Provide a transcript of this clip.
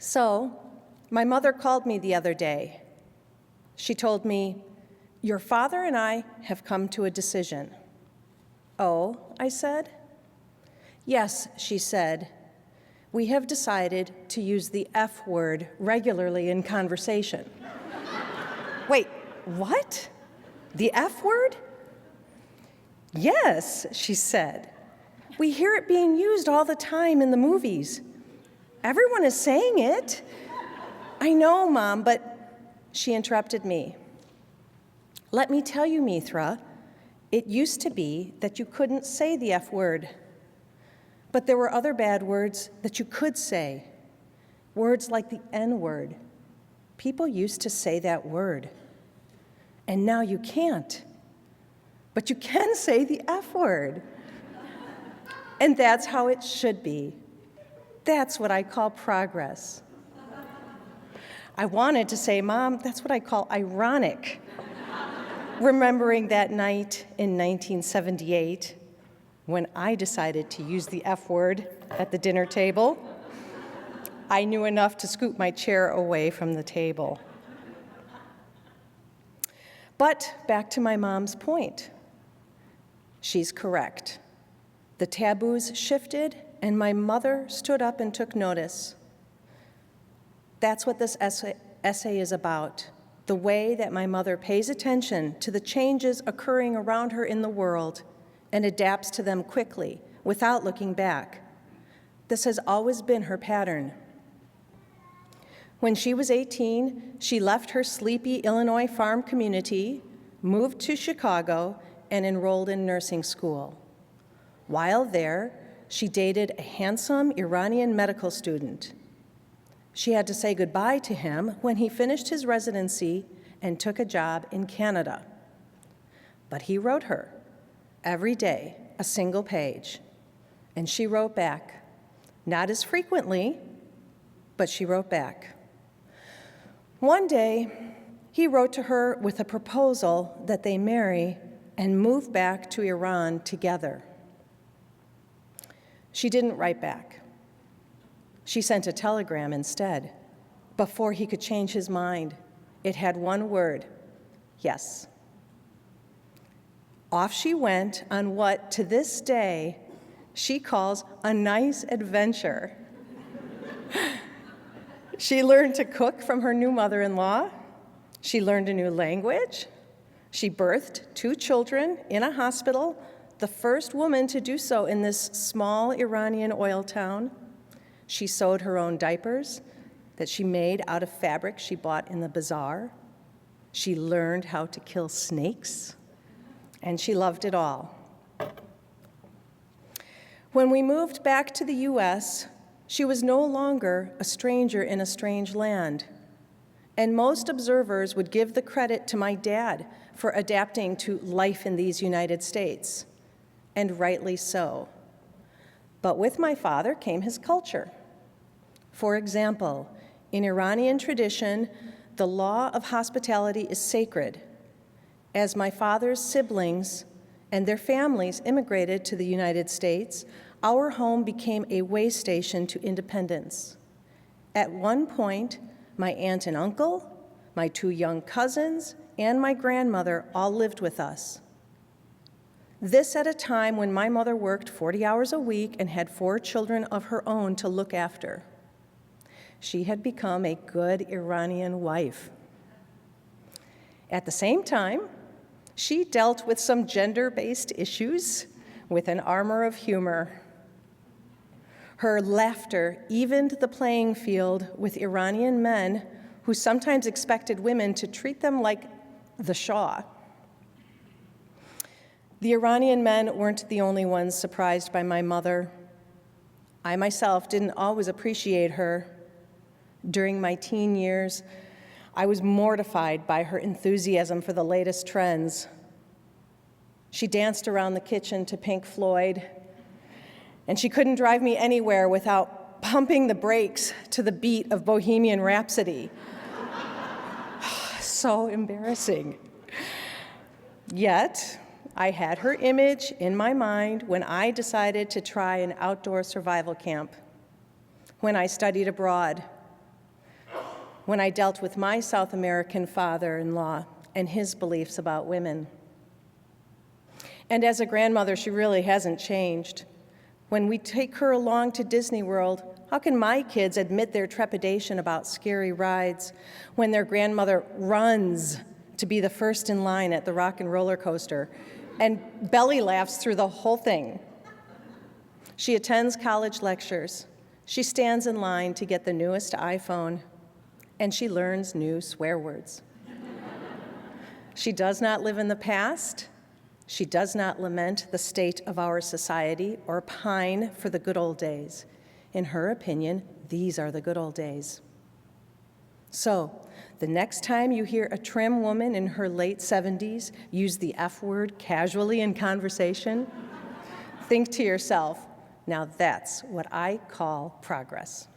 So, my mother called me the other day. She told me, "Your father and I have come to a decision." "Oh," I said. "Yes," she said. "We have decided to use the F word regularly in conversation." "Wait, what? The F word?" "Yes," she said. "We hear it being used all the time in the movies. Everyone is saying it." "I know, Mom, but..." She interrupted me. "Let me tell you, Mithra, it used to be that you couldn't say the F word. But there were other bad words that you could say. Words like the N word. People used to say that word. And now you can't. But you can say the F word. And that's how it should be. That's what I call progress." I wanted to say, "Mom, that's what I call ironic." Remembering that night in 1978, when I decided to use the F word at the dinner table, I knew enough to scoot my chair away from the table. But back to my mom's point. She's correct. The taboos shifted, and my mother stood up and took notice. That's what this essay is about, the way that my mother pays attention to the changes occurring around her in the world and adapts to them quickly, without looking back. This has always been her pattern. When she was 18, she left her sleepy Illinois farm community, moved to Chicago, and enrolled in nursing school. While there, she dated a handsome Iranian medical student. She had to say goodbye to him when he finished his residency and took a job in Canada. But he wrote her, every day, a single page. And she wrote back, not as frequently, but she wrote back. One day, he wrote to her with a proposal that they marry and move back to Iran together. She didn't write back. She sent a telegram instead. Before he could change his mind, it had one word: yes. Off she went on what, to this day, she calls a nice adventure. She learned to cook from her new mother-in-law. She learned a new language. She birthed 2 children in a hospital, the first woman to do so in this small Iranian oil town. She sewed her own diapers that she made out of fabric she bought in the bazaar. She learned how to kill snakes, and she loved it all. When we moved back to the US, she was no longer a stranger in a strange land, and most observers would give the credit to my dad for adapting to life in these United States, and rightly so. But with my father came his culture. For example, in Iranian tradition, the law of hospitality is sacred. As my father's siblings and their families immigrated to the United States, our home became a way station to independence. At one point, my aunt and uncle, my 2 young cousins, and my grandmother all lived with us. This at a time when my mother worked 40 hours a week and had 4 children of her own to look after. She had become a good Iranian wife. At the same time, she dealt with some gender-based issues with an armor of humor. Her laughter evened the playing field with Iranian men who sometimes expected women to treat them like the Shah. The Iranian men weren't the only ones surprised by my mother. I myself didn't always appreciate her. During my teen years, I was mortified by her enthusiasm for the latest trends. She danced around the kitchen to Pink Floyd, and she couldn't drive me anywhere without pumping the brakes to the beat of Bohemian Rhapsody. So embarrassing. Yet, I had her image in my mind when I decided to try an outdoor survival camp, when I studied abroad, when I dealt with my South American father-in-law and his beliefs about women. And as a grandmother, she really hasn't changed. When we take her along to Disney World, how can my kids admit their trepidation about scary rides when their grandmother runs to be the first in line at the rock and roller coaster and belly laughs through the whole thing? She attends college lectures. She stands in line to get the newest iPhone, and she learns new swear words. She does not live in the past. She does not lament the state of our society or pine for the good old days. In her opinion, these are the good old days. So, the next time you hear a trim woman in her late 70s use the F word casually in conversation, think to yourself, now that's what I call progress.